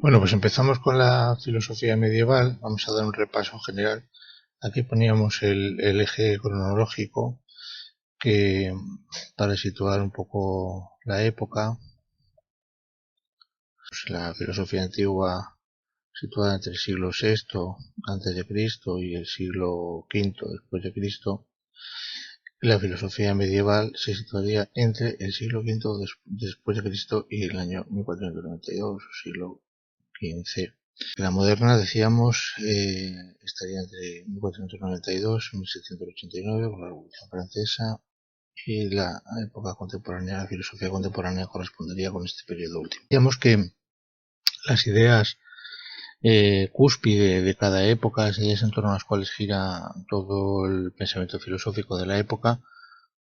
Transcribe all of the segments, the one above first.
Bueno, pues empezamos con la filosofía medieval. Vamos a dar un repaso general. Aquí poníamos el eje cronológico que para situar un poco la época. Pues la filosofía antigua situada entre el siglo VI antes de Cristo y el siglo V después de Cristo. La filosofía medieval se situaría entre el siglo V después de Cristo y el año 1492, siglo XV. La moderna, decíamos, estaría entre 1492 y 1789 con la Revolución Francesa, y la época contemporánea, la filosofía contemporánea correspondería con este periodo último. Digamos que las ideas cúspide de cada época, las ideas en torno a las cuales gira todo el pensamiento filosófico de la época,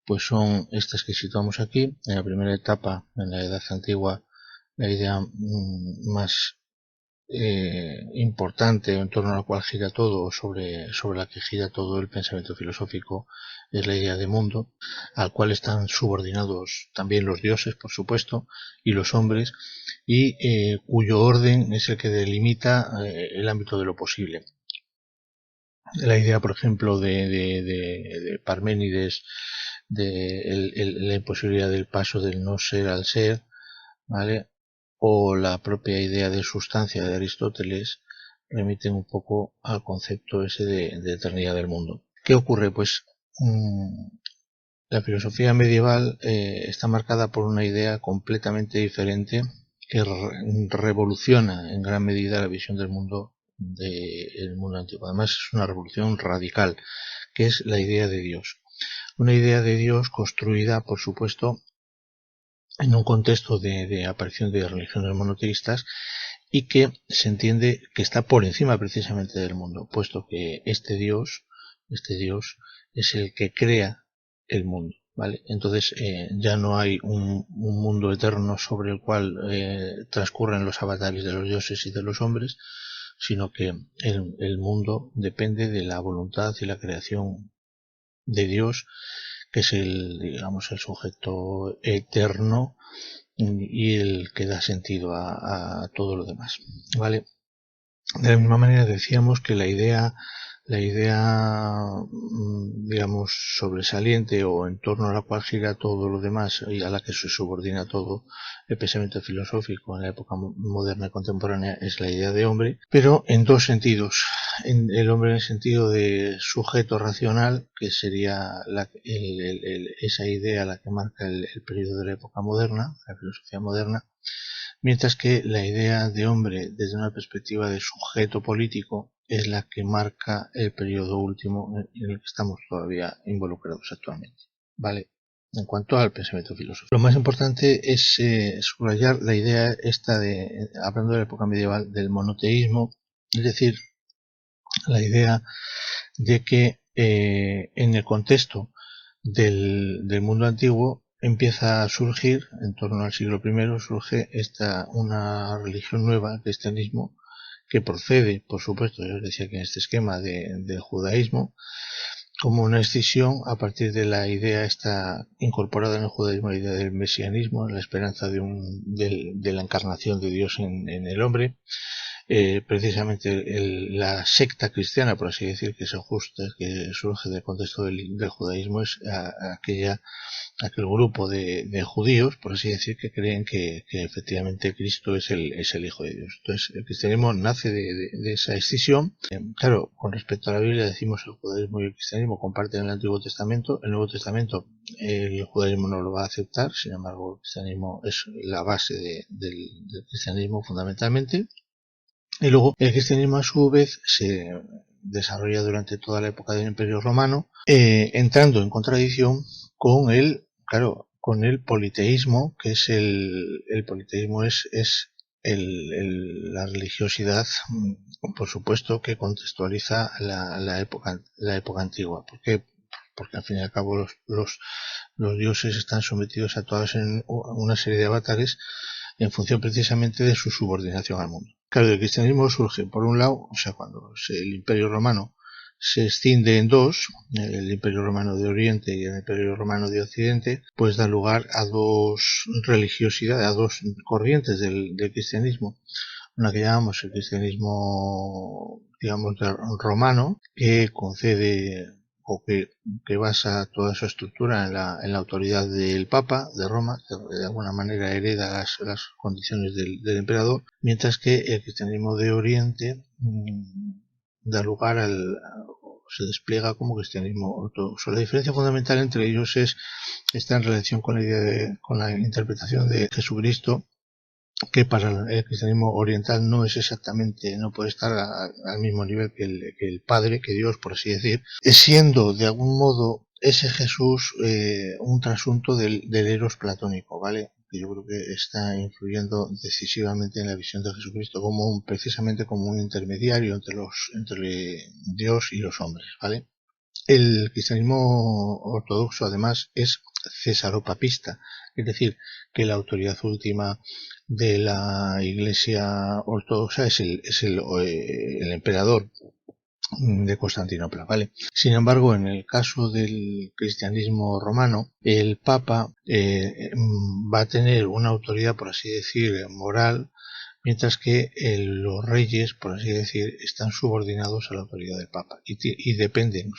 pues son estas que situamos aquí. En la primera etapa, en la Edad Antigua, la idea más importante en torno a la cual gira todo, sobre la que gira todo el pensamiento filosófico, es la idea de mundo, al cual están subordinados también los dioses, por supuesto, y los hombres, y cuyo orden es el que delimita el ámbito de lo posible. La idea, por ejemplo, de Parménides, de la imposibilidad del paso del no ser al ser, ¿vale? O la propia idea de sustancia de Aristóteles remiten un poco al concepto ese de eternidad del mundo. ¿Qué ocurre? Pues la filosofía medieval está marcada por una idea completamente diferente que revoluciona en gran medida la visión del mundo antiguo. Además es una revolución radical, que es la idea de Dios. Una idea de Dios construida, por supuesto, en un contexto de aparición de religiones monoteístas, y que se entiende que está por encima precisamente del mundo, puesto que este Dios es el que crea el mundo, ¿vale? Entonces ya no hay un mundo eterno sobre el cual transcurren los avatares de los dioses y de los hombres, sino que el mundo depende de la voluntad y la creación de Dios, que es el sujeto eterno y el que da sentido a todo lo demás, ¿vale? De la misma manera decíamos que la idea, digamos, sobresaliente, o en torno a la cual gira todo lo demás y a la que se subordina todo el pensamiento filosófico en la época moderna y contemporánea, es la idea de hombre, pero en dos sentidos. El hombre en el sentido de sujeto racional, que sería esa idea la que marca el periodo de la época moderna, la filosofía moderna, mientras que la idea de hombre desde una perspectiva de sujeto político es la que marca el periodo último en el que estamos todavía involucrados actualmente, ¿vale? En cuanto al pensamiento filosófico, lo más importante es subrayar la idea esta hablando de la época medieval, del monoteísmo, es decir, la idea de que en el contexto del mundo antiguo empieza a surgir, en torno al siglo I, surge una religión nueva, el cristianismo, que procede, por supuesto, yo os decía que en este esquema del judaísmo, como una escisión a partir de la idea esta incorporada en el judaísmo, la idea del mesianismo, la esperanza de la encarnación de Dios en el hombre. Precisamente la secta cristiana, por así decir, que surge del contexto del judaísmo, es aquel grupo de judíos, por así decir, que creen que efectivamente Cristo es el Hijo de Dios. Entonces, el cristianismo nace de esa escisión. Claro, con respecto a la Biblia decimos que el judaísmo y el cristianismo comparten el Antiguo Testamento. El Nuevo Testamento el judaísmo no lo va a aceptar, sin embargo, el cristianismo es la base del cristianismo fundamentalmente. Y luego el cristianismo a su vez se desarrolla durante toda la época del Imperio Romano, entrando en contradicción con con el politeísmo, que es el politeísmo es la religiosidad, por supuesto, que contextualiza la época antigua. ¿Por qué? Porque al fin y al cabo los dioses están sometidos a todas en una serie de avatares en función precisamente de su subordinación al mundo. Claro, el cristianismo surge, por un lado, o sea, cuando el Imperio Romano se escinde en dos, el Imperio Romano de Oriente y el Imperio Romano de Occidente, pues da lugar a dos religiosidades, a dos corrientes del cristianismo. una que llamamos el cristianismo, digamos, romano, que concede o que basa toda su estructura en la autoridad del Papa de Roma, que de alguna manera hereda las condiciones del emperador, mientras que el cristianismo de Oriente da lugar se despliega como cristianismo ortodoxo. La diferencia fundamental entre ellos está en relación con la idea con la interpretación de Jesucristo, que para el cristianismo oriental no es exactamente, no puede estar al mismo nivel que el Padre, que Dios, por así decir, siendo de algún modo ese Jesús un trasunto del eros platónico, ¿vale? Que yo creo que está influyendo decisivamente en la visión de Jesucristo precisamente como un intermediario entre Dios y los hombres, ¿vale? El cristianismo ortodoxo además es cesaropapista, es decir, que la autoridad última de la Iglesia ortodoxa es el emperador de Constantinopla, ¿vale? Sin embargo, en el caso del cristianismo romano, el Papa va a tener una autoridad, por así decir, moral, mientras que los reyes, por así decir, están subordinados a la autoridad del Papa y dependen,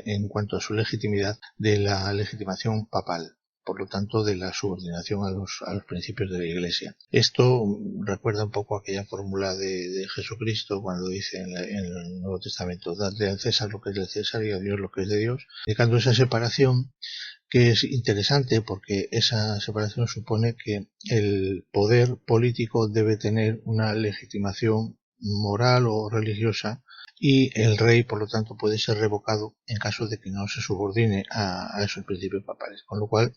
en cuanto a su legitimidad, de la legitimación papal, por lo tanto de la subordinación a los principios de la Iglesia. Esto recuerda un poco aquella fórmula de Jesucristo cuando dice en el Nuevo Testamento: dadle al César lo que es del César y a Dios lo que es de Dios, indicando esa separación, que es interesante porque esa separación supone que el poder político debe tener una legitimación moral o religiosa, y el rey, por lo tanto, puede ser revocado en caso de que no se subordine a esos principios papales, con lo cual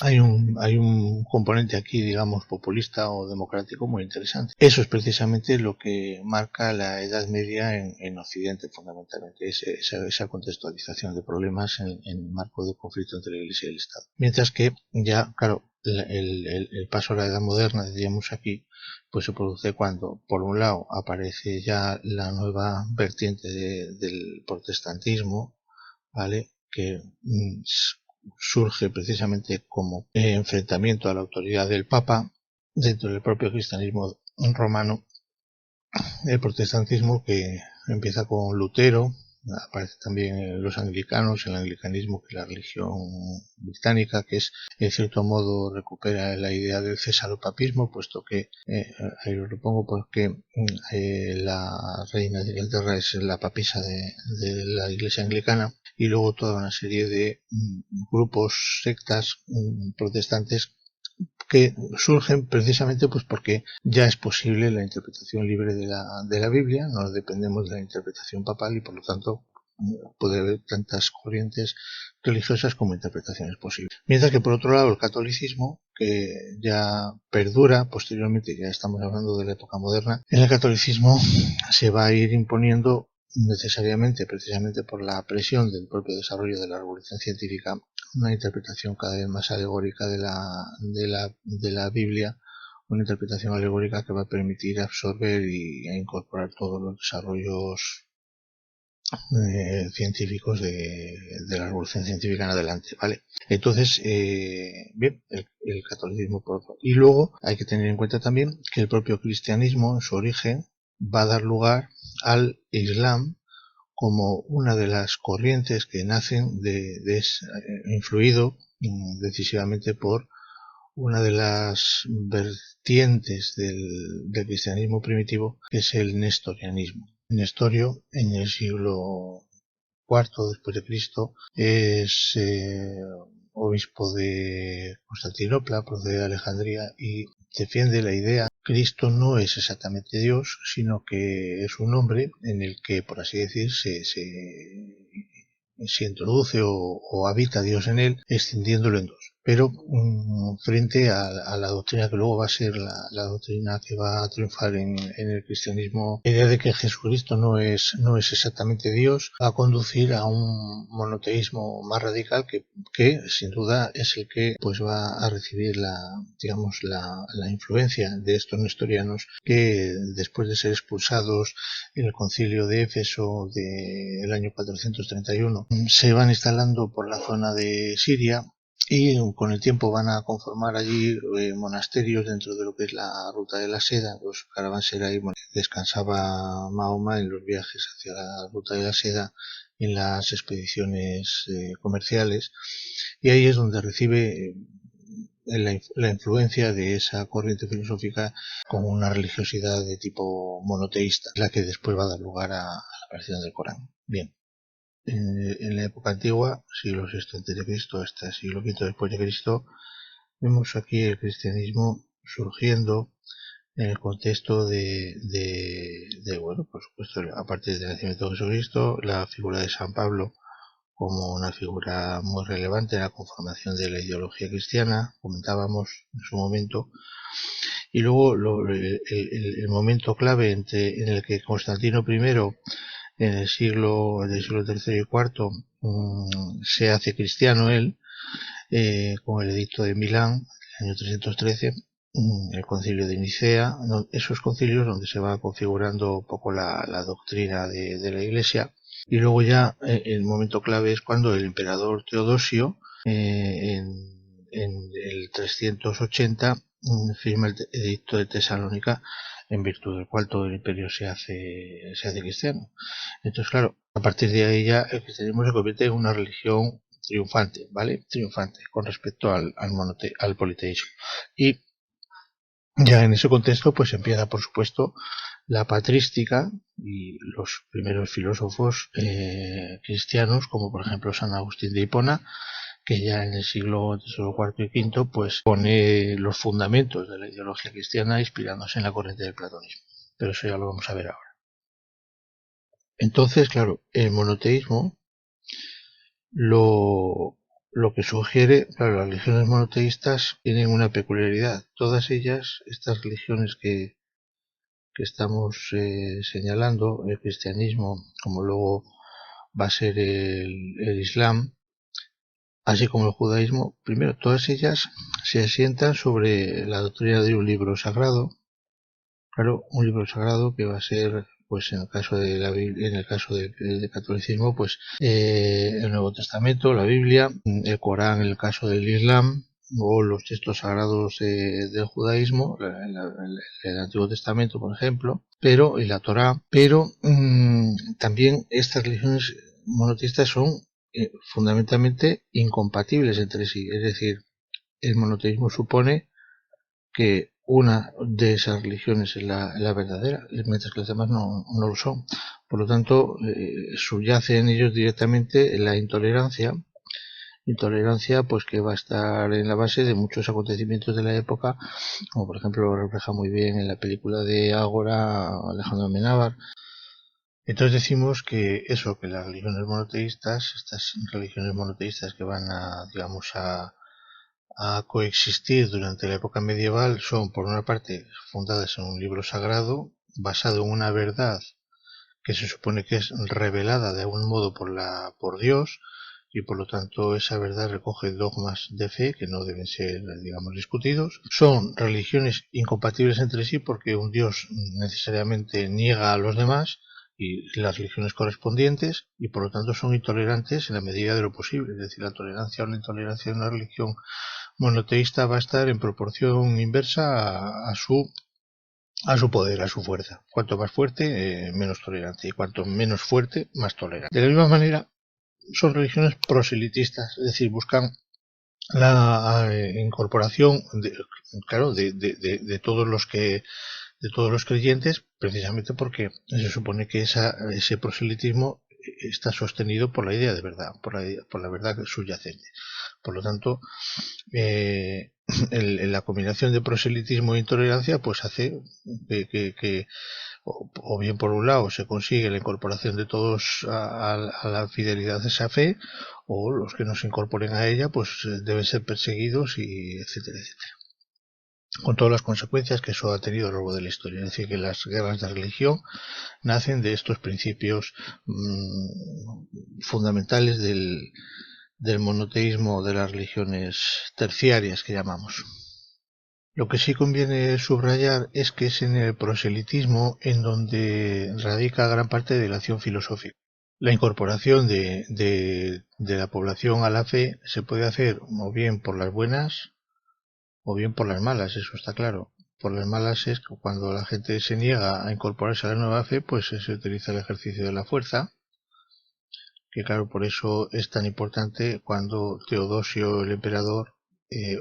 hay un componente aquí, digamos, populista o democrático muy interesante. Eso es precisamente lo que marca la Edad Media en Occidente, fundamentalmente, esa contextualización de problemas en el marco de conflicto entre la Iglesia y el Estado. Mientras que ya, claro, el paso a la Edad Moderna, diríamos aquí, pues se produce cuando, por un lado, aparece ya la nueva vertiente del protestantismo, ¿vale? Que surge precisamente como enfrentamiento a la autoridad del Papa dentro del propio cristianismo romano. El protestantismo, que empieza con Lutero, aparece también en los anglicanos, el anglicanismo, que es la religión británica, que es, en cierto modo, recupera la idea del cesaropapismo, puesto que, ahí lo pongo porque la reina de Inglaterra es la papisa de la iglesia anglicana, y luego toda una serie de grupos, sectas protestantes, que surgen precisamente pues porque ya es posible la interpretación libre de la Biblia, no dependemos de la interpretación papal, y por lo tanto puede haber tantas corrientes religiosas como interpretaciones posibles. Mientras que, por otro lado, el catolicismo, que ya perdura posteriormente, ya estamos hablando de la época moderna, en el catolicismo se va a ir imponiendo necesariamente, precisamente por la presión del propio desarrollo de la revolución científica, una interpretación cada vez más alegórica de la Biblia, una interpretación alegórica que va a permitir absorber e incorporar todos los desarrollos científicos de la revolución científica en adelante, ¿vale? Entonces, bien, el catolicismo por otro. Y luego hay que tener en cuenta también que el propio cristianismo, en su origen, va a dar lugar al Islam como una de las corrientes que nacen influido decisivamente por una de las vertientes del cristianismo primitivo, que es el nestorianismo. Nestorio, en el siglo IV después de Cristo, es obispo de Constantinopla, procede de Alejandría, y defiende la idea: Cristo no es exactamente Dios, sino que es un hombre en el que, por así decir, se introduce o habita Dios en él, extendiéndolo en dos. Pero frente a la doctrina que luego va a ser la doctrina que va a triunfar en el cristianismo, la idea de que Jesucristo no es exactamente Dios, va a conducir a un monoteísmo más radical que sin duda es el que pues va a recibir la influencia de estos nestorianos, que después de ser expulsados en el concilio de Éfeso del año 431 se van instalando por la zona de Siria, y con el tiempo van a conformar allí monasterios dentro de lo que es la ruta de la seda. Los caravanserai, bueno, descansaba Mahoma en los viajes hacia la ruta de la seda, en las expediciones comerciales, y ahí es donde recibe la influencia de esa corriente filosófica con una religiosidad de tipo monoteísta, la que después va a dar lugar a la aparición del Corán. Bien. En la época antigua, siglo VI antes de Cristo hasta siglo V después de Cristo, vemos aquí el cristianismo surgiendo en el contexto bueno, por supuesto, aparte del nacimiento de Jesucristo, la figura de San Pablo como una figura muy relevante en la conformación de la ideología cristiana, comentábamos en su momento, y luego el momento clave en el que Constantino I en el siglo III y IV se hace cristiano él, con el edicto de Milán, en el año 313, el concilio de Nicea, esos concilios donde se va configurando un poco la doctrina de la Iglesia. Y luego ya el momento clave es cuando el emperador Teodosio, en el 380, firma el edicto de Tesalónica, en virtud del cual todo el imperio se hace cristiano. Entonces, claro, a partir de ahí ya el cristianismo se convierte en una religión triunfante, ¿vale? Triunfante con respecto al politeísmo. Y ya en ese contexto, pues empieza, por supuesto, la patrística y los primeros filósofos cristianos, como por ejemplo San Agustín de Hipona, que ya en el siglo IV y V pues pone los fundamentos de la ideología cristiana inspirándose en la corriente del platonismo. Pero eso ya lo vamos a ver ahora. Entonces, claro, el monoteísmo lo, lo que sugiere, claro, las religiones monoteístas tienen una peculiaridad. Todas ellas, estas religiones que estamos señalando, el cristianismo, como luego va a ser el islam, así como el judaísmo, primero, todas ellas se asientan sobre la doctrina de un libro sagrado. Claro, un libro sagrado que va a ser, pues en el caso de la Biblia, en el caso del catolicismo, pues el Nuevo Testamento, la Biblia, el Corán en el caso del Islam, o los textos sagrados del judaísmo, el Antiguo Testamento, por ejemplo, pero y la Torá, pero también estas religiones monoteístas son fundamentalmente incompatibles entre sí, es decir, el monoteísmo supone que una de esas religiones es la verdadera, mientras que las demás no lo son. Por lo tanto, subyace en ellos directamente la intolerancia pues que va a estar en la base de muchos acontecimientos de la época, como por ejemplo lo refleja muy bien en la película de Ágora Alejandro Amenábar. Entonces decimos que eso, que las religiones monoteístas, estas religiones monoteístas que van a, digamos, a coexistir durante la época medieval son, por una parte, fundadas en un libro sagrado, basado en una verdad que se supone que es revelada de algún modo por Dios, y por lo tanto esa verdad recoge dogmas de fe que no deben ser, digamos, discutidos. Son religiones incompatibles entre sí porque un Dios necesariamente niega a los demás y las religiones correspondientes, y por lo tanto son intolerantes en la medida de lo posible. Es decir, la tolerancia o la intolerancia de una religión monoteísta va a estar en proporción inversa a su poder, a su fuerza. Cuanto más fuerte, menos tolerante, y cuanto menos fuerte, más tolerante. De la misma manera, son religiones proselitistas, es decir, buscan la incorporación de todos los que de todos los creyentes, precisamente porque se supone que ese proselitismo está sostenido por la idea de verdad, por la verdad subyacente. Por lo tanto, la combinación de proselitismo e intolerancia pues hace que o bien por un lado se consigue la incorporación de todos a la fidelidad de esa fe, o los que no se incorporen a ella pues deben ser perseguidos, y etcétera, etcétera, con todas las consecuencias que eso ha tenido a lo largo de la historia. Es decir, que las guerras de religión nacen de estos principios fundamentales del monoteísmo, de las religiones terciarias que llamamos. Lo que sí conviene subrayar es que es en el proselitismo en donde radica gran parte de la acción filosófica. La incorporación de la población a la fe se puede hacer o bien por las buenas o bien por las malas, eso está claro. Por las malas es que cuando la gente se niega a incorporarse a la nueva fe, pues se utiliza el ejercicio de la fuerza, que claro, por eso es tan importante cuando Teodosio, el emperador,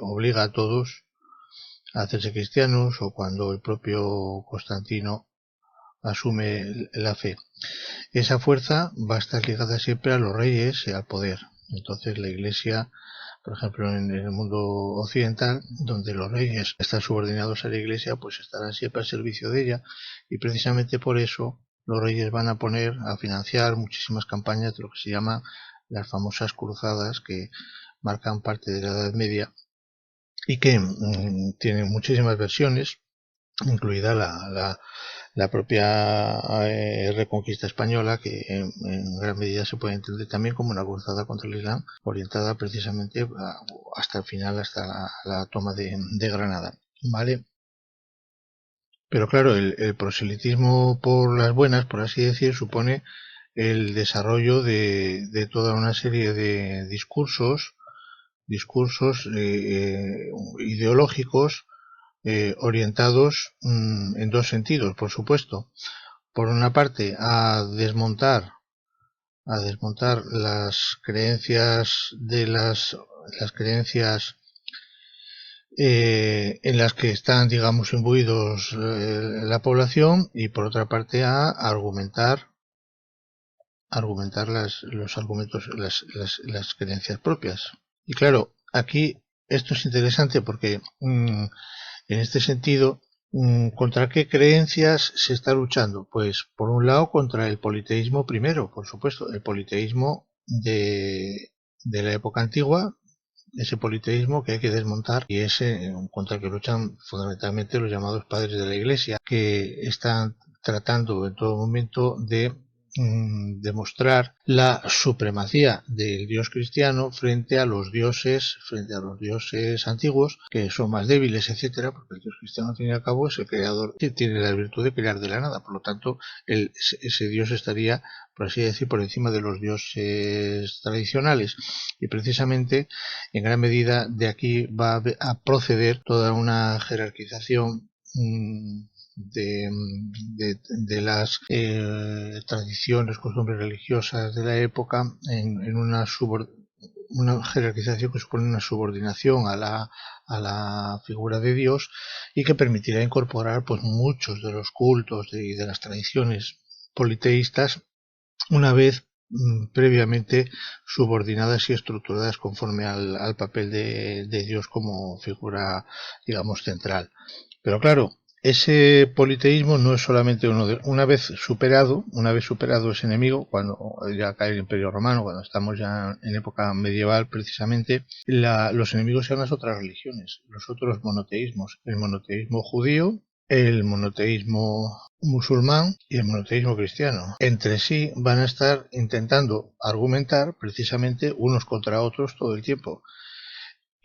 obliga a todos a hacerse cristianos, o cuando el propio Constantino asume la fe. Esa fuerza va a estar ligada siempre a los reyes y al poder. Entonces la Iglesia, por ejemplo, en el mundo occidental, donde los reyes están subordinados a la Iglesia, pues estarán siempre al servicio de ella, y precisamente por eso los reyes van a poner a financiar muchísimas campañas de lo que se llama las famosas cruzadas, que marcan parte de la Edad Media y que tienen muchísimas versiones, incluida la propia reconquista española, que en gran medida se puede entender también como una cruzada contra el Islam, orientada precisamente hasta el final, hasta la toma de Granada, ¿vale? Pero claro, el proselitismo por las buenas, por así decir, supone el desarrollo de toda una serie de discursos ideológicos, orientados en dos sentidos, por supuesto. Por una parte, a desmontar las creencias las creencias en las que están, digamos, imbuidos la población, y por otra parte a argumentar los argumentos, las creencias propias. Y claro, aquí esto es interesante porque en este sentido, ¿contra qué creencias se está luchando? Pues por un lado contra el politeísmo primero, por supuesto, el politeísmo de la época antigua, ese politeísmo que hay que desmontar, y ese contra el que luchan fundamentalmente los llamados padres de la Iglesia, que están tratando en todo momento de demostrar la supremacía del dios cristiano frente a los dioses antiguos, que son más débiles, etcétera, porque el dios cristiano, al fin y al cabo, es el creador, que tiene la virtud de crear de la nada. Por lo tanto, ese dios estaría, por así decir, por encima de los dioses tradicionales, y precisamente en gran medida de aquí va a proceder toda una jerarquización de las tradiciones, costumbres religiosas de la época, en una jerarquización que supone una subordinación a la figura de Dios, y que permitirá incorporar pues muchos de los cultos y de las tradiciones politeístas, una vez previamente subordinadas y estructuradas conforme al papel de Dios como figura, digamos, central. Pero claro, ese politeísmo no es solamente una vez superado ese enemigo, cuando ya cae el Imperio Romano, cuando estamos ya en época medieval precisamente, los enemigos eran las otras religiones, los otros monoteísmos, el monoteísmo judío, el monoteísmo musulmán y el monoteísmo cristiano. Entre sí van a estar intentando argumentar precisamente unos contra otros todo el tiempo.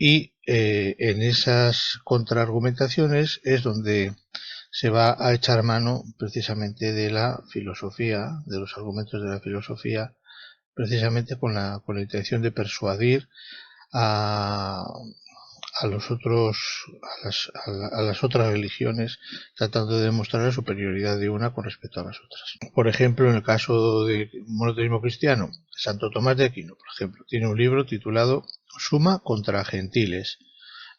Y en esas contraargumentaciones es donde se va a echar mano precisamente de la filosofía, de los argumentos de la filosofía, precisamente con la intención de persuadir a los otros, a las otras religiones, tratando de demostrar la superioridad de una con respecto a las otras. Por ejemplo, en el caso del monoteísmo cristiano, Santo Tomás de Aquino, por ejemplo, tiene un libro titulado Suma contra Gentiles.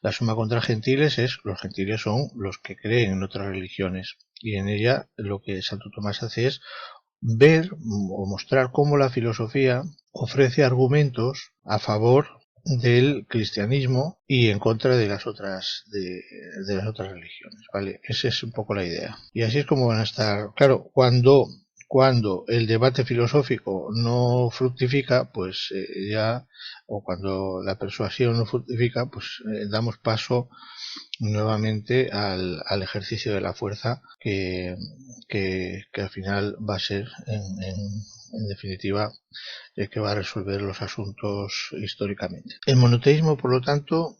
La suma contra gentiles los gentiles son los que creen en otras religiones, y en ella lo que Santo Tomás hace es ver o mostrar cómo la filosofía ofrece argumentos a favor del cristianismo y en contra de las otras religiones, ¿vale? Esa es un poco la idea. Y así es como van a estar. Claro, cuando el debate filosófico no fructifica, pues o cuando la persuasión no fructifica, pues damos paso nuevamente al ejercicio de la fuerza, que al final va a ser en definitiva el que va a resolver los asuntos históricamente. El monoteísmo, por lo tanto,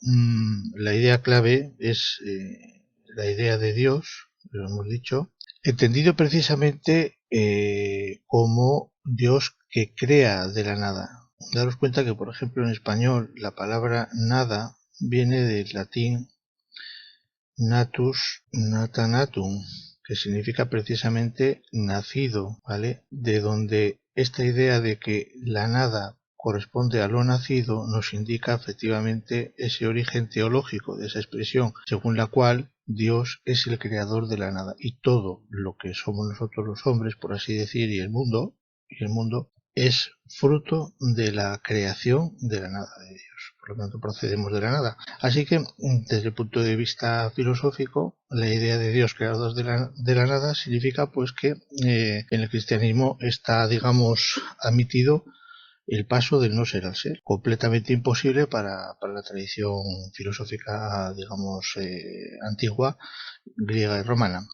la idea clave es la idea de Dios, lo hemos dicho, entendido precisamente como Dios que crea de la nada. Daros cuenta que, por ejemplo, en español la palabra nada viene del latín natus natanatum, que significa precisamente nacido, ¿vale? De donde esta idea de que la nada corresponde a lo nacido nos indica efectivamente ese origen teológico de esa expresión, según la cual Dios es el creador de la nada y todo lo que somos nosotros los hombres, por así decir, y el mundo es fruto de la creación de la nada de Dios. Por lo tanto, procedemos de la nada. Así que, desde el punto de vista filosófico, la idea de Dios creador de la nada significa pues que en el cristianismo está, digamos, admitido el paso del no ser al ser, completamente imposible para la tradición filosófica, digamos, antigua, griega y romana.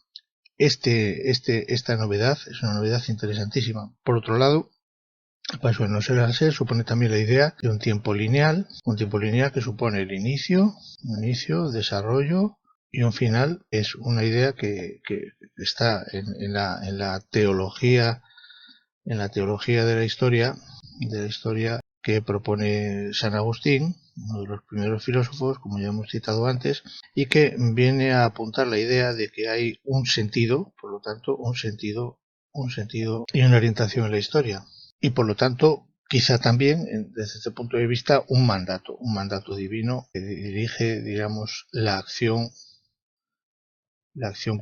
Esta novedad es una novedad interesantísima. Por otro lado, el paso del no ser al ser supone también la idea de un tiempo lineal que supone el inicio, desarrollo y un final. Es una idea que está en la teología de la historia que propone San Agustín, uno de los primeros filósofos, como ya hemos citado antes, y que viene a apuntar la idea de que hay un sentido, por lo tanto, un sentido y una orientación en la historia. Y por lo tanto, quizá también, desde este punto de vista, un mandato divino que dirige, digamos, la acción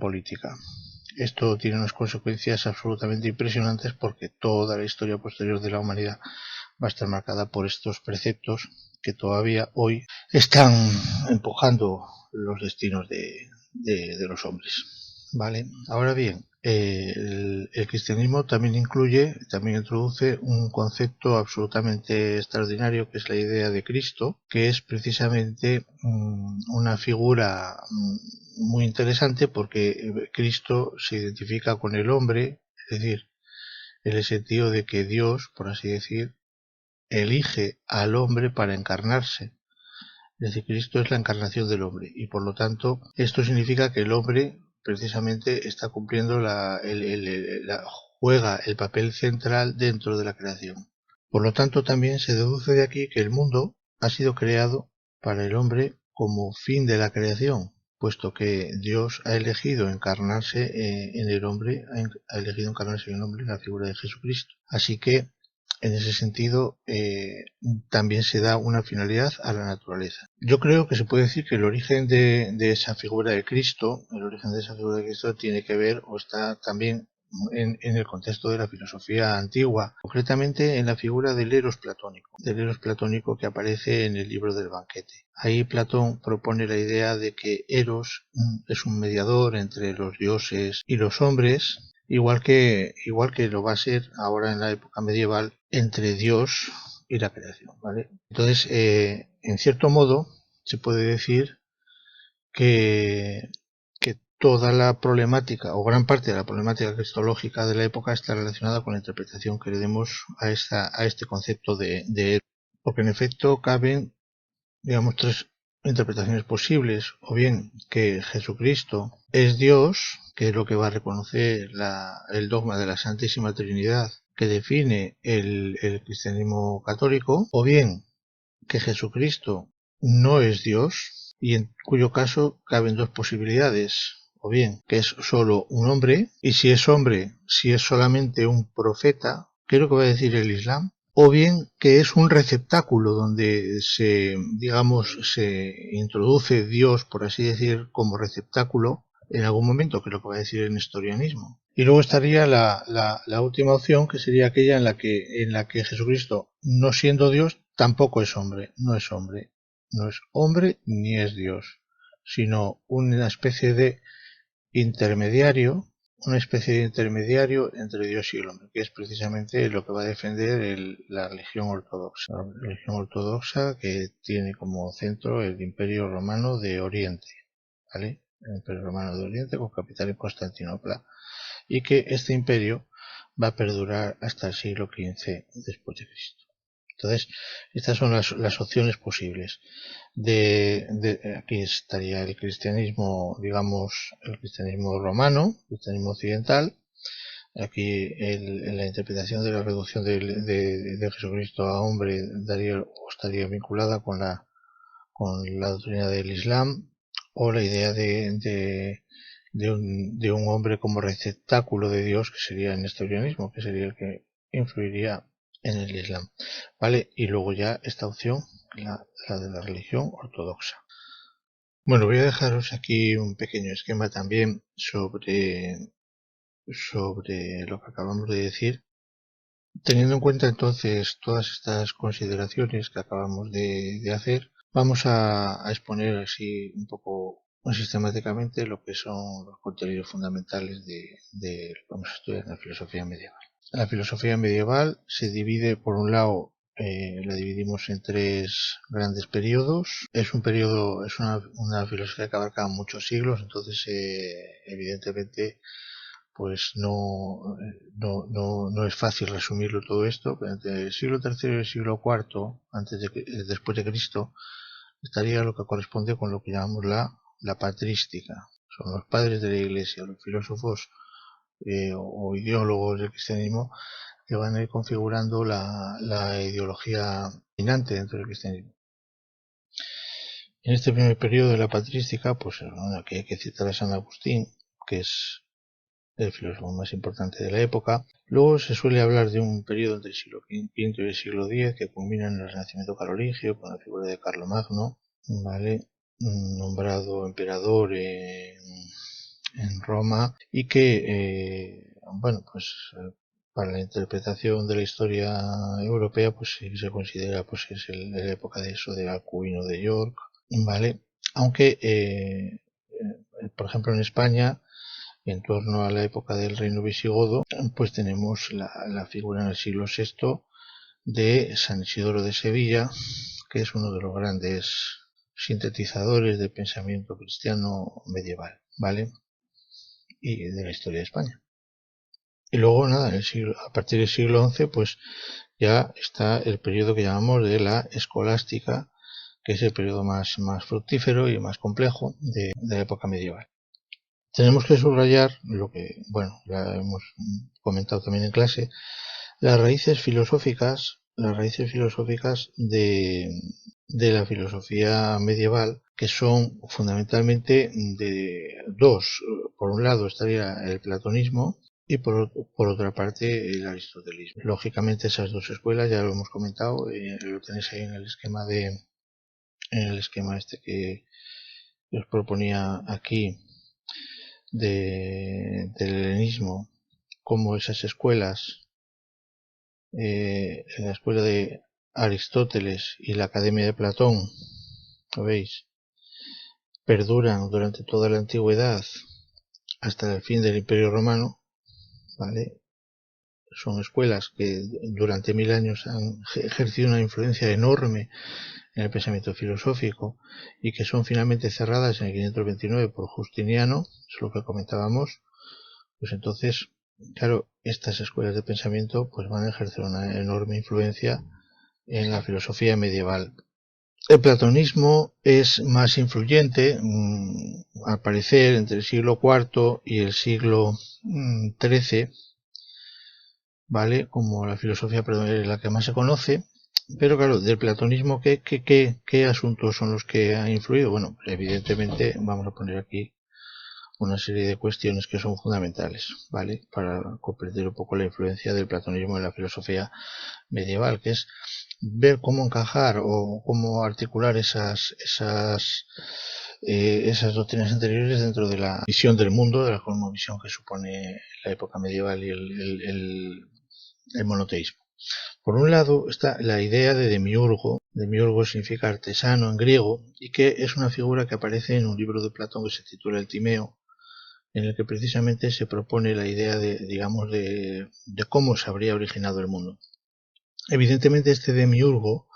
política. Esto tiene unas consecuencias absolutamente impresionantes porque toda la historia posterior de la humanidad va a estar marcada por estos preceptos que todavía hoy están empujando los destinos de los hombres. ¿Vale? Ahora bien, el cristianismo también introduce un concepto absolutamente extraordinario que es la idea de Cristo, que es precisamente una figura muy interesante porque Cristo se identifica con el hombre, es decir, en el sentido de que Dios, por así decir, elige al hombre para encarnarse. Es decir, Cristo es la encarnación del hombre y por lo tanto esto significa que el hombre precisamente está cumpliendo juega el papel central dentro de la creación. Por lo tanto también se deduce de aquí que el mundo ha sido creado para el hombre como fin de la creación, puesto que Dios ha elegido encarnarse en el hombre, ha elegido encarnarse en el hombre en la figura de Jesucristo. Así que en ese sentido también se da una finalidad a la naturaleza. Yo creo que se puede decir que el origen de esa figura de Cristo, tiene que ver o está también en el contexto de la filosofía antigua, concretamente en la figura del Eros platónico que aparece en el libro del banquete. Ahí Platón propone la idea de que Eros es un mediador entre los dioses y los hombres, igual que lo va a ser ahora en la época medieval entre Dios y la creación, ¿vale? Entonces, en cierto modo, se puede decir que toda la problemática, o gran parte de la problemática cristológica de la época está relacionada con la interpretación que le demos a este concepto de Eros. Porque en efecto caben, digamos, tres interpretaciones posibles, o bien que Jesucristo es Dios, que es lo que va a reconocer el dogma de la Santísima Trinidad que define el cristianismo católico, o bien que Jesucristo no es Dios, y en cuyo caso caben dos posibilidades, o bien que es solo un hombre, y si es hombre, si es solamente un profeta, ¿qué es lo que va a decir el Islam? O bien que es un receptáculo donde se introduce Dios, por así decir, como receptáculo en algún momento, que es lo que va a decir el nestorianismo. Y luego estaría la última opción, que sería aquella en la que Jesucristo, no siendo Dios, tampoco es hombre, no es hombre ni es Dios, sino una especie de intermediario, entre Dios y el hombre, que es precisamente lo que va a defender la religión ortodoxa. La religión ortodoxa que tiene como centro el Imperio Romano de Oriente, ¿vale? El Imperio Romano de Oriente con capital en Constantinopla, y que este imperio va a perdurar hasta el siglo XV después de Cristo. Entonces, estas son las opciones posibles. Aquí estaría el cristianismo, digamos, el cristianismo romano, el cristianismo occidental, Aquí la interpretación de la reducción de Jesucristo a hombre estaría vinculada con la doctrina del Islam, o la idea de un hombre como receptáculo de Dios, que sería el nestorianismo, que sería el que influiría en el Islam, ¿vale? Y luego ya esta opción, la de la religión ortodoxa. Bueno, voy a dejaros aquí un pequeño esquema también sobre lo que acabamos de decir, teniendo en cuenta entonces todas estas consideraciones que acabamos de hacer. Vamos a exponer así un poco sistemáticamente lo que son los contenidos fundamentales de lo que vamos a estudiar en la filosofía medieval. La filosofía medieval se divide, por un lado, la dividimos en tres grandes periodos. Es una filosofía que abarca muchos siglos, entonces evidentemente pues no es fácil resumirlo todo esto. Pero entre el siglo III y el siglo IV, después de Cristo, estaría lo que corresponde con lo que llamamos la patrística. Son los padres de la Iglesia, los filósofos o ideólogos del cristianismo, que van a ir configurando la ideología dominante dentro del cristianismo. En este primer periodo de la patrística, pues aquí hay que citar a San Agustín, que es el filósofo más importante de la época. Luego se suele hablar de un periodo entre el siglo V y el siglo X que culmina en el Renacimiento carolingio con la figura de Carlomagno, ¿vale? Nombrado emperador en Roma, y que para la interpretación de la historia europea pues se considera pues es la época de eso de Alcuino de York, ¿vale? Aunque por ejemplo en España, en torno a la época del reino visigodo, pues tenemos la figura en el siglo VI de San Isidoro de Sevilla, que es uno de los grandes sintetizadores del pensamiento cristiano medieval, ¿vale? Y de la historia de España. Y luego nada, a partir del siglo XI pues ya está el periodo que llamamos de la escolástica, que es el periodo más fructífero y más complejo de la época medieval. Tenemos que subrayar lo que, bueno, ya hemos comentado también en clase, las raíces filosóficas de la filosofía medieval, que son fundamentalmente de dos. Por un lado estaría el platonismo y por otra parte el aristotelismo. Lógicamente esas dos escuelas ya lo hemos comentado, lo tenéis ahí en el esquema este que os proponía aquí del helenismo, como esas escuelas, la escuela de Aristóteles y la Academia de Platón, ¿lo veis?, perduran durante toda la antigüedad hasta el fin del Imperio Romano, ¿vale? Son escuelas que durante 1000 años han ejercido una influencia enorme en el pensamiento filosófico y que son finalmente cerradas en el 529 por Justiniano, es lo que comentábamos. Pues entonces, claro, estas escuelas de pensamiento pues van a ejercer una enorme influencia en la filosofía medieval. El platonismo es más influyente, al parecer, entre el siglo IV y el siglo XIII, ¿vale? Como la filosofía la que más se conoce. Pero claro, del platonismo, ¿qué asuntos son los que han influido? Bueno, evidentemente vamos a poner aquí una serie de cuestiones que son fundamentales, ¿vale? Para comprender un poco la influencia del platonismo en la filosofía medieval, que es ver cómo encajar o cómo articular esas doctrinas anteriores dentro de la visión del mundo, de la cosmovisión que supone la época medieval y el monoteísmo. Por un lado está la idea de demiurgo. Demiurgo significa artesano en griego, y que es una figura que aparece en un libro de Platón que se titula El Timeo, en el que precisamente se propone la idea de cómo se habría originado el mundo. Evidentemente este demiurgo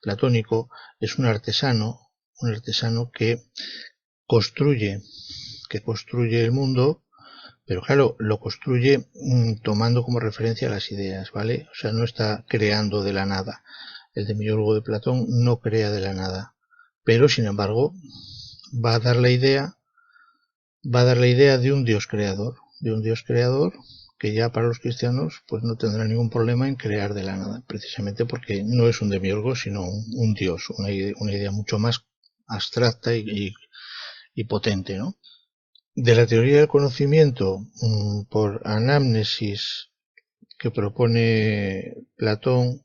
platónico es un artesano que construye el mundo, pero claro, lo construye tomando como referencia las ideas, ¿vale? O sea, no está creando de la nada. El demiurgo de Platón no crea de la nada, pero sin embargo va a dar la idea de un dios creador, que ya para los cristianos pues no tendrá ningún problema en crear de la nada, precisamente porque no es un demiurgo, sino un dios, una idea mucho más abstracta y potente, ¿no? De la teoría del conocimiento por anamnesis que propone Platón,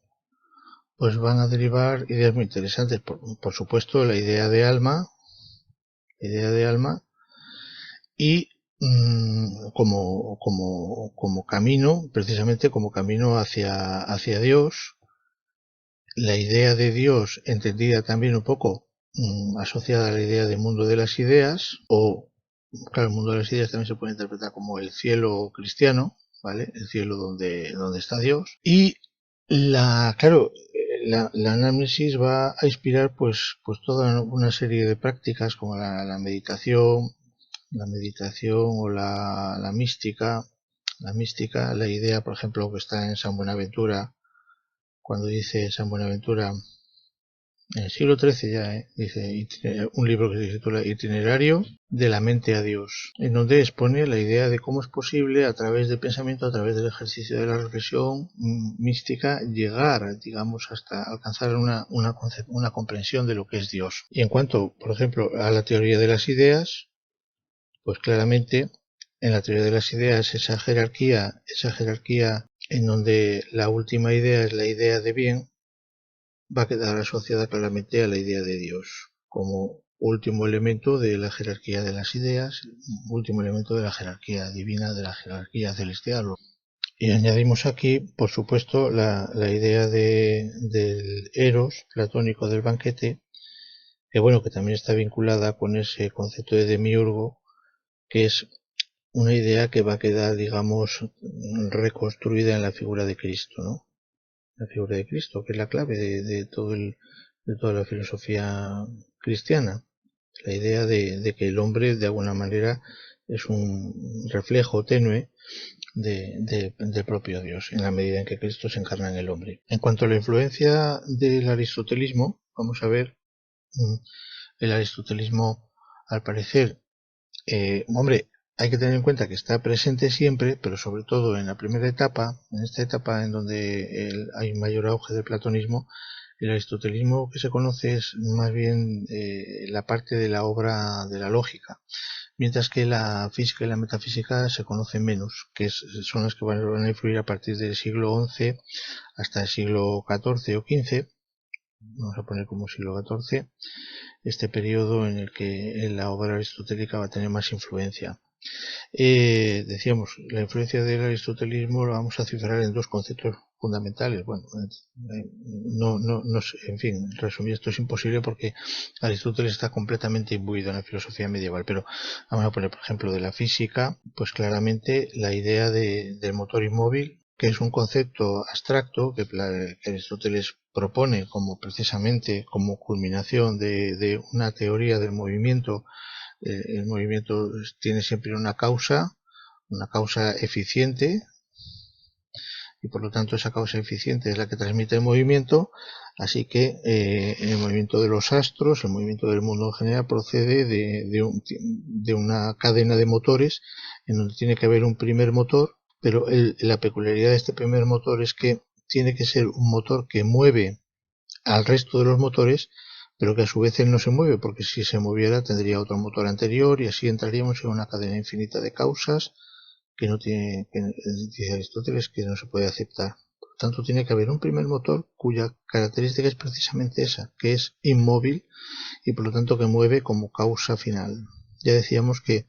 pues van a derivar ideas muy interesantes. Por supuesto, la idea de alma y como camino, precisamente como camino hacia Dios, la idea de Dios entendida también un poco asociada a la idea del mundo de las ideas, o claro, el mundo de las ideas también se puede interpretar como el cielo cristiano, ¿vale? El cielo donde está Dios. Y claro, la anamnesis va a inspirar pues toda una serie de prácticas como la meditación o la mística. La mística, la idea, por ejemplo, que está en San Buenaventura, cuando dice San Buenaventura, en el siglo XIII ya, dice un libro que se titula Itinerario de la mente a Dios, en donde expone la idea de cómo es posible a través del pensamiento, a través del ejercicio de la reflexión mística, llegar, digamos, hasta alcanzar una comprensión de lo que es Dios. Y en cuanto, por ejemplo, a la teoría de las ideas, pues claramente en la teoría de las ideas esa jerarquía en donde la última idea es la idea de bien, va a quedar asociada claramente a la idea de Dios como último elemento de la jerarquía de las ideas, último elemento de la jerarquía divina, de la jerarquía celestial. Y añadimos aquí, por supuesto, la idea del eros platónico del banquete, que bueno, que también está vinculada con ese concepto de demiurgo, que es una idea que va a quedar, digamos, reconstruida en la figura de Cristo, ¿no? La figura de Cristo, que es la clave de toda la filosofía cristiana. La idea de que el hombre, de alguna manera, es un reflejo tenue del propio Dios, en la medida en que Cristo se encarna en el hombre. En cuanto a la influencia del aristotelismo, vamos a ver, el aristotelismo, al parecer, hombre, hay que tener en cuenta que está presente siempre, pero sobre todo en la primera etapa, en esta etapa en donde hay un mayor auge del platonismo, el aristotelismo que se conoce es más bien la parte de la obra de la lógica, mientras que la física y la metafísica se conocen menos, que son las que van a influir a partir del siglo XI hasta el siglo XIV o XV, vamos a poner como siglo XIV, este periodo en el que la obra aristotélica va a tener más influencia. Decíamos, la influencia del aristotelismo la vamos a cifrar en dos conceptos fundamentales. Bueno, en fin, resumir esto es imposible porque Aristóteles está completamente imbuido en la filosofía medieval, pero vamos a poner, por ejemplo, de la física, pues claramente la idea del motor inmóvil, que es un concepto abstracto que Aristóteles propone como precisamente como culminación de una teoría del movimiento. El movimiento tiene siempre una causa eficiente, y por lo tanto esa causa eficiente es la que transmite el movimiento, así que el movimiento de los astros, el movimiento del mundo en general procede de una cadena de motores en donde tiene que haber un primer motor, pero la peculiaridad de este primer motor es que tiene que ser un motor que mueve al resto de los motores, pero que a su vez él no se mueve, porque si se moviera tendría otro motor anterior y así entraríamos en una cadena infinita de causas que no tiene, que dice Aristóteles, que no se puede aceptar. Por lo tanto, tiene que haber un primer motor cuya característica es precisamente esa, que es inmóvil y por lo tanto que mueve como causa final. Ya decíamos que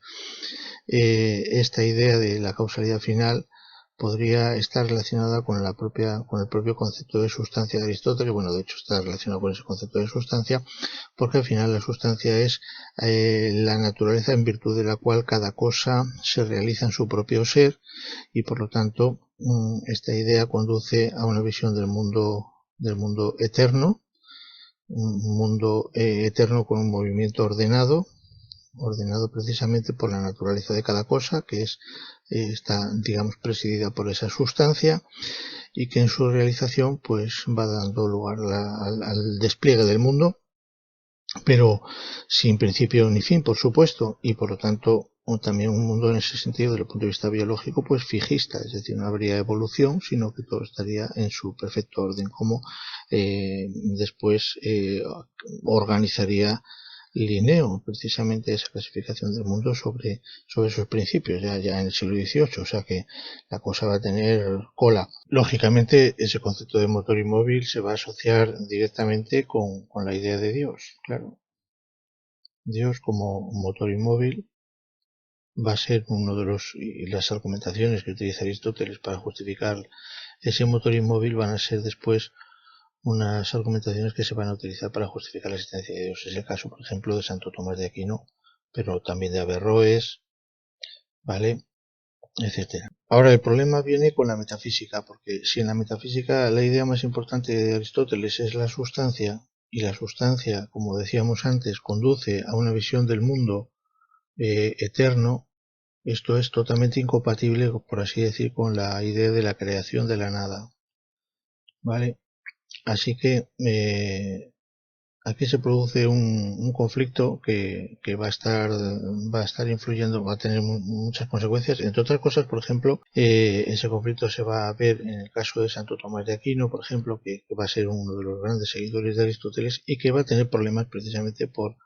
esta idea de la causalidad final podría estar relacionada con el propio concepto de sustancia de Aristóteles. Bueno, de hecho está relacionado con ese concepto de sustancia, porque al final la sustancia es la naturaleza en virtud de la cual cada cosa se realiza en su propio ser, y por lo tanto esta idea conduce a una visión del mundo eterno, un mundo eterno con un movimiento ordenado precisamente por la naturaleza de cada cosa, que está, digamos, presidida por esa sustancia, y que en su realización pues va dando lugar al despliegue del mundo, pero sin principio ni fin, por supuesto, y por lo tanto también un mundo en ese sentido, desde el punto de vista biológico, pues fijista, es decir, no habría evolución, sino que todo estaría en su perfecto orden, como después organizaría Linneo, precisamente esa clasificación del mundo sobre esos principios, ya en el siglo XVIII, o sea que la cosa va a tener cola. Lógicamente, ese concepto de motor inmóvil se va a asociar directamente con la idea de Dios, claro. Dios como motor inmóvil va a ser uno de las argumentaciones que utiliza Aristóteles para justificar ese motor inmóvil van a ser después unas argumentaciones que se van a utilizar para justificar la existencia de Dios. Es el caso, por ejemplo, de Santo Tomás de Aquino, pero también de Averroes, ¿vale? Etcétera. Ahora, el problema viene con la metafísica, porque si en la metafísica la idea más importante de Aristóteles es la sustancia, y la sustancia, como decíamos antes, conduce a una visión del mundo eterno, esto es totalmente incompatible, por así decir, con la idea de la creación de la nada, ¿vale? Así que aquí se produce un conflicto que va a estar influyendo, va a tener muchas consecuencias. Entre otras cosas, por ejemplo, ese conflicto se va a ver en el caso de Santo Tomás de Aquino, por ejemplo, que va a ser uno de los grandes seguidores de Aristóteles y que va a tener problemas precisamente por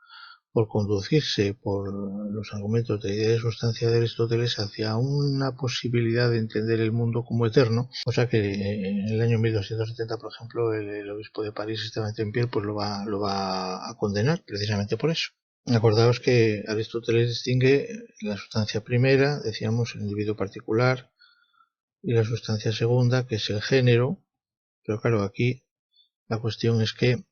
conducirse por los argumentos de la idea de sustancia de Aristóteles hacia una posibilidad de entender el mundo como eterno, cosa que en el año 1270, por ejemplo, el obispo de París, Esteban Tempier, pues lo va a condenar precisamente por eso. Acordaos que Aristóteles distingue la sustancia primera, decíamos, el individuo particular, y la sustancia segunda, que es el género, pero claro, aquí la cuestión es que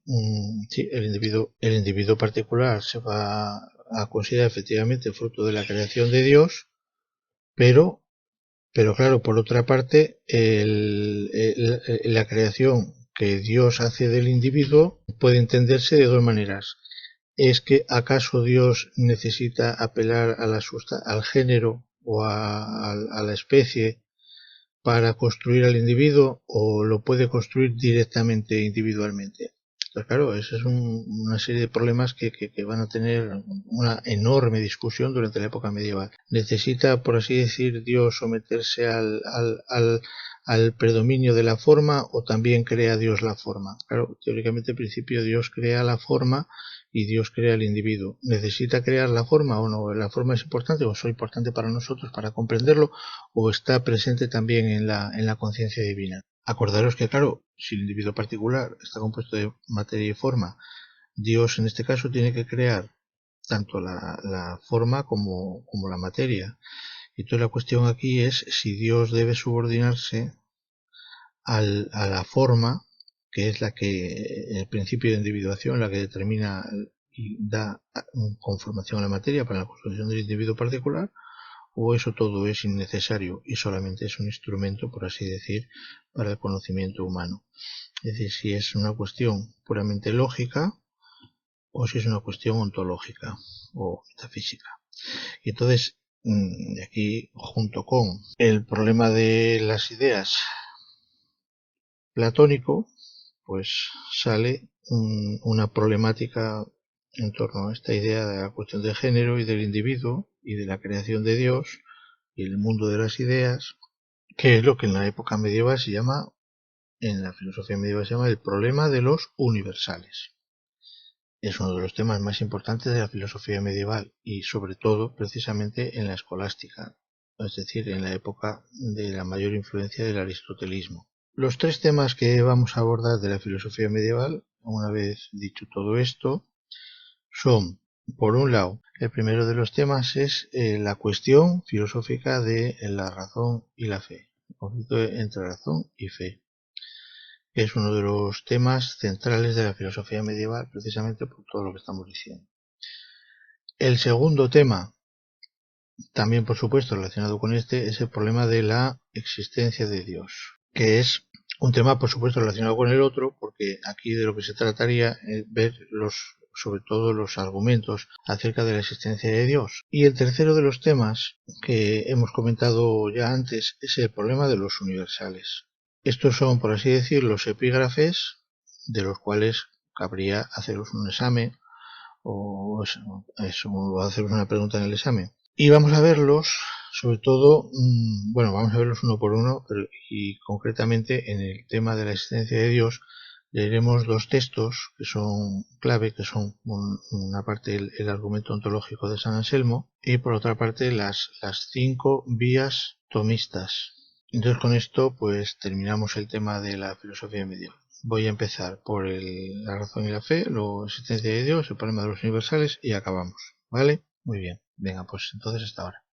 sí, el individuo particular se va a considerar efectivamente fruto de la creación de Dios, pero, pero claro, por otra parte, la creación que Dios hace del individuo puede entenderse de dos maneras. ¿Es que acaso Dios necesita apelar a al género o a la especie para construir al individuo o lo puede construir directamente individualmente? Entonces, claro, esa es una serie de problemas que van a tener una enorme discusión durante la época medieval. ¿Necesita, por así decir, Dios someterse al predominio de la forma o también crea Dios la forma? Claro, teóricamente, al principio Dios crea la forma y Dios crea el individuo. ¿Necesita crear la forma o no? ¿La forma es importante o es importante para nosotros para comprenderlo o está presente también en la conciencia divina? Acordaros que, claro, si el individuo particular está compuesto de materia y forma, Dios en este caso tiene que crear tanto la forma como la materia. Y entonces la cuestión aquí es si Dios debe subordinarse a la forma, que es la que, el principio de individuación, la que determina y da conformación a la materia para la construcción del individuo particular, o eso todo es innecesario y solamente es un instrumento, por así decir, para el conocimiento humano. Es decir, si es una cuestión puramente lógica o si es una cuestión ontológica o metafísica. Y entonces, aquí, junto con el problema de las ideas platónico, pues sale una problemática en torno a esta idea de la cuestión de género y del individuo y de la creación de Dios y el mundo de las ideas, que es lo que en la época medieval se llama, en la filosofía medieval se llama el problema de los universales. Es uno de los temas más importantes de la filosofía medieval y sobre todo precisamente en la escolástica, es decir, en la época de la mayor influencia del aristotelismo. Los tres temas que vamos a abordar de la filosofía medieval, una vez dicho todo esto, son, por un lado, el primero de los temas es la cuestión filosófica de la razón y la fe, el conflicto entre razón y fe. Es uno de los temas centrales de la filosofía medieval, precisamente por todo lo que estamos diciendo. El segundo tema, también por supuesto relacionado con este, es el problema de la existencia de Dios, que es un tema por supuesto relacionado con el otro, porque aquí de lo que se trataría es ver sobre todo los argumentos acerca de la existencia de Dios. Y el tercero de los temas que hemos comentado ya antes es el problema de los universales. Estos son, por así decir, los epígrafes de los cuales cabría haceros un examen o haceros una pregunta en el examen. Y vamos a verlos, sobre todo, bueno, vamos a verlos uno por uno, y concretamente en el tema de la existencia de Dios, leeremos dos textos que son clave, que son una parte el argumento ontológico de San Anselmo y por otra parte las 5 vías tomistas. Entonces con esto pues terminamos el tema de la filosofía medieval. Voy a empezar por la razón y la fe, luego la existencia de Dios, el problema de los universales y acabamos, ¿vale? Muy bien, venga, pues entonces hasta ahora.